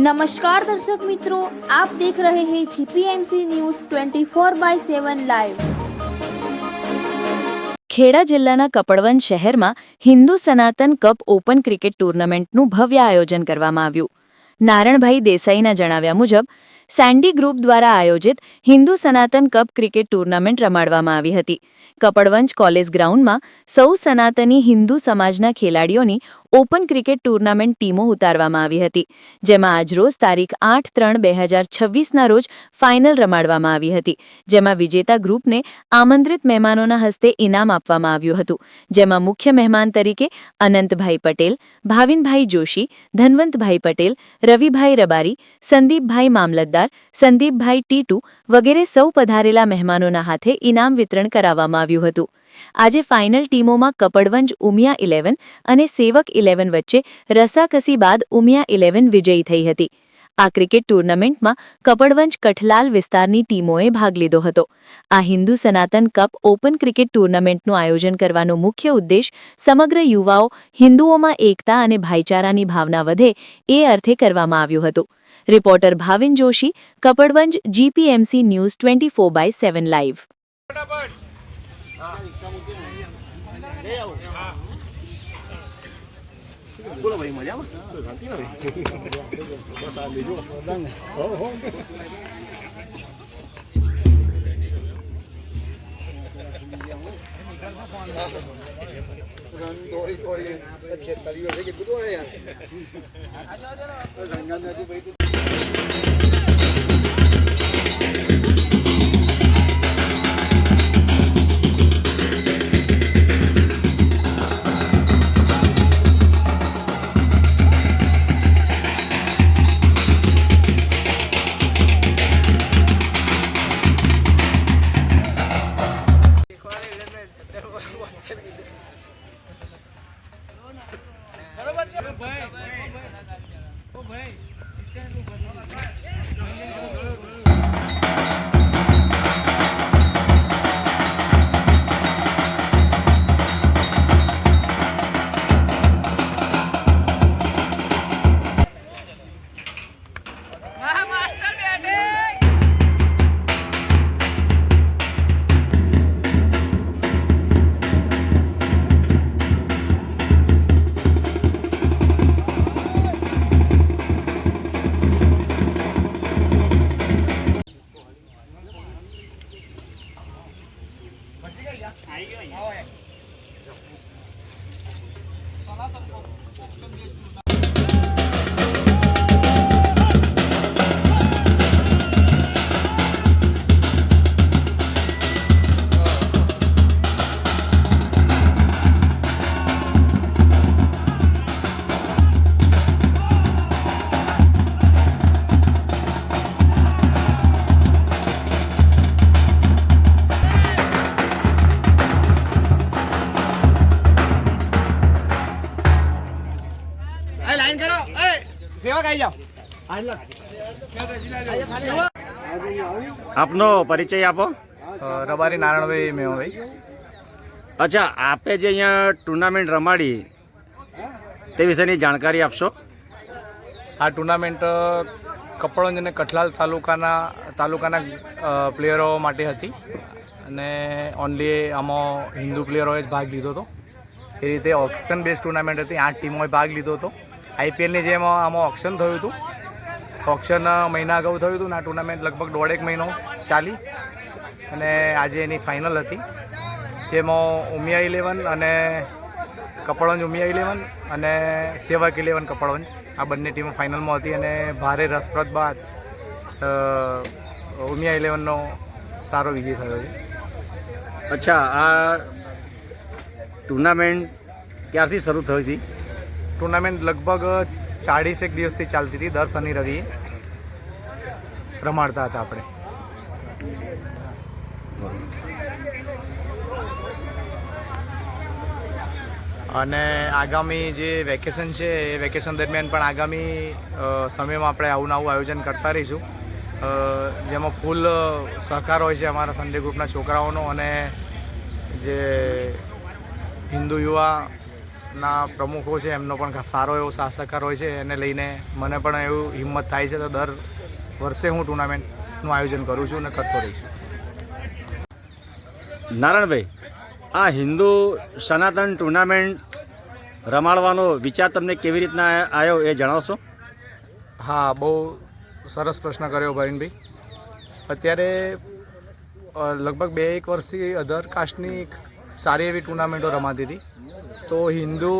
नमस्कार दर्शक मित्रों, आप देख रहे हैं जीपीएमसी न्यूज़ 24/7 લાઈવ। ખેડા જિલ્લાના કપડવંજ શહેરમાં હિન્દુ સનાતન કપ ઓપન ક્રિકેટ ટુર્નામેન્ટનું ભવ્ય આયોજન કરવામાં આવ્યું। નારણભાઈ દેસાઈના જણાવ્યા મુજબ સેન્ડી ગ્રુપ દ્વારા આયોજિત હિન્દુ સનાતન કપ ક્રિકેટ ટુર્નામેન્ટ રમાડવામાં આવી હતી। કપડવંજ કોલેજ ગ્રાઉન્ડમાં સૌ સનાતની હિન્દુ સમાજના ખેલાડીઓની ઓપન ક્રિકેટ ટુર્નામેન્ટ ટીમો ઉતારવામાં આવી હતી, જેમાં આજરોજ તારીખ 8/3/2026ના રોજ ફાઇનલ રમાડવામાં આવી હતી, જેમાં વિજેતા ગ્રુપને આમંત્રિત મહેમાનોના હસ્તે ઇનામ આપવામાં આવ્યું હતું, જેમાં મુખ્ય મહેમાન તરીકે અનંતભાઈ પટેલ, ભાવિનભાઈ જોશી, ધનવંતભાઈ પટેલ, રવિભાઈ રબારી, સંદીપભાઈ મામલતદાર, સંદીપભાઈ ટીટુ વગેરે સૌ પધારેલા મહેમાનોના હાથે ઇનામ વિતરણ કરાવવામાં આવ્યું હતું। આજે ફાઇનલ ટીમોમાં કપડવંજ ઉમિયા 11 અને સેવક 11 વચ્ચે રસાકસી બાદ ઉમિયા 11 વિજયી થઈ હતી। આ ક્રિકેટ ટુર્નામેન્ટમાં કપડવંજ કઠલાલ વિસ્તારની ટીમોએ ભાગ લીધો હતો। આ હિન્દુ સનાતન કપ ઓપન ક્રિકેટ ટુર્નામેન્ટનું આયોજન કરવાનો મુખ્ય ઉદ્દેશ સમગ્ર યુવાઓ હિન્દુઓમાં એકતા અને ભાઈચારાની ભાવના વધે એ અર્થે કરવામાં આવ્યું હતું। Reporter Bhavin Joshi, Kapadvanj, GPMC news 24/7 live. બોલો ભાઈ, મજામાં? શાંતિ ને ભાઈ? બસ આ લીધું હો હો થોડી થોડી 46 વર્ષે કેટલું તો યાર રંગાન નથી ભાઈ। આપનો પરિચય આપો। રબારી નારાયણભાઈ મેવાભાઈ। અચ્છા, આપે જે અહીંયા ટુર્નામેન્ટ રમાડી તે વિશેની જાણકારી આપશો। આ ટુર્નામેન્ટ કપડવંજ અને કઠલાલ તાલુકાના પ્લેયરો માટે હતી અને ઓનલી આમાં હિન્દુ પ્લેયરોએ જ ભાગ લીધો હતો। એ રીતે ઓક્શન બેઝ ટુર્નામેન્ટ હતી। 8 ટીમોએ ભાગ લીધો હતો। આઈપીએલની જેમ આમાં ઓક્શન થયું હતું। ઓક્શન મહિના અગાઉ થયું હતું ને આ ટુર્નામેન્ટ લગભગ 1.5 મહિનો ચાલી અને આજે એની ફાઇનલ હતી, જેમાં ઉમિયા 11 અને કપડવંજ ઉમિયા 11 અને સેવક 11 કપડવંજ આ બંને ટીમો ફાઇનલમાં હતી અને ભારે રસપ્રદ બાદ ઉમિયા 11નો સારો વિજય થયો છે। અચ્છા, આ ટુર્નામેન્ટ ક્યારથી શરૂ થઈ હતી? ટુર્નામેન્ટ લગભગ 40 દિવસથી ચાલતી હતી। દર શનિ રવિએ રમાડતા હતા આપણે। અને આગામી જે વેકેશન છે એ વેકેશન દરમિયાન પણ આગામી સમયમાં આપણે આવું આયોજન કરતા રહીશું, જેમાં ફૂલ સહકાર હોય છે અમારા સન્ડે ગ્રુપના છોકરાઓનો અને જે હિન્દુ યુવા ના પ્રમુખો છે એમનો પણ સારો એવો સાથ સહકાર હોય છે, એને લઈને મને પણ એવું હિંમત થાય છે. તો દર વર્ષે હું ટુર્નામેન્ટનું આયોજન કરું છું અને કરતો રહીશ. નારાયણભાઈ, આ હિન્દુ સનાતન ટુર્નામેન્ટ રમાડવાનો વિચાર તમને કેવી રીતના આવ્યો એ જણાવશો? હા, બહુ સરસ પ્રશ્ન કર્યો ભાવિનભાઈ. અત્યારે લગભગ 2-1 વર્ષથી અધર કાસ્ટની સારી એવી ટુર્નામેન્ટો રમાતી હતી. તો હિન્દુ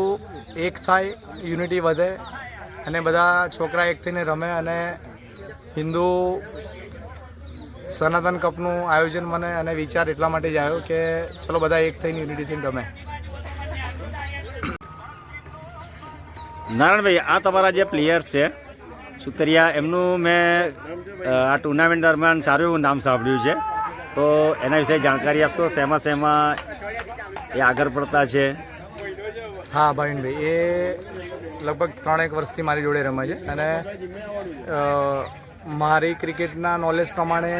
એક થાય, યુનિટી વધે અને બધા છોકરા એક થઈને રમે અને હિન્દુ સનાતન કપનું આયોજન મને અને વિચાર એટલા માટે જ આવ્યો કે ચલો બધા એક થઈને યુનિટી થઈને રમે. નારાયણભાઈ, આ તમારા જે પ્લેયર્સ છે સુતરિયા, એમનું મેં આ ટુર્નામેન્ટ દરમિયાન સારું એવું નામ સાંભળ્યું છે, તો એના વિશે જાણકારી આપશો? શેમાં એ આગળ પડતા છે? હા ભાવિનભાઈ, એ લગભગ 3-1 વર્ષથી મારી જોડે રમે છે અને મારી ક્રિકેટના નોલેજ પ્રમાણે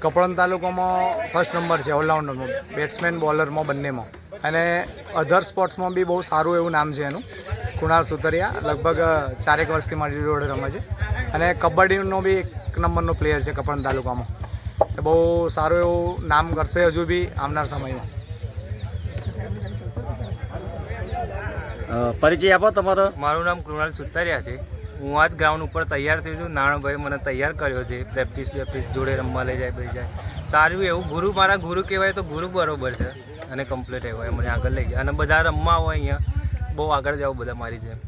કપડવંજ તાલુકામાં ફર્સ્ટ નંબર છે ઓલરાઉન્ડરમાં, બેટ્સમેન બોલરમાં બંનેમાં, અને અધર સ્પોર્ટ્સમાં બી બહુ સારું એવું નામ છે એનું. કુણાલ સુતરિયા લગભગ 4-1 વર્ષથી મારી જોડે રમે છે અને કબડ્ડીનો બી 1 નંબરનો પ્લેયર છે કપડવંજ તાલુકામાં. એ બહુ સારું એવું નામ કરશે હજુ બી આવનાર સમયમાં. પરિચય આપો તમારો. મારું નામ કૃણાલ સુતારિયા છે. હું આ જ ગ્રાઉન્ડ ઉપર તૈયાર થયો છું. નારણભાઈ મને તૈયાર કર્યો છે. પ્રેક્ટિસ જોડે રમવા લઈ જાય, ભાઈ જાય. સારું એવું ગુરુ, મારા ગુરુ કહેવાય તો ગુરુ બરોબર છે અને કમ્પ્લીટ એવો મને આગળ લઈ ગયા અને બધા રમવા હોય અહીંયા બહુ આગળ જાવ બધા મારી જેમ.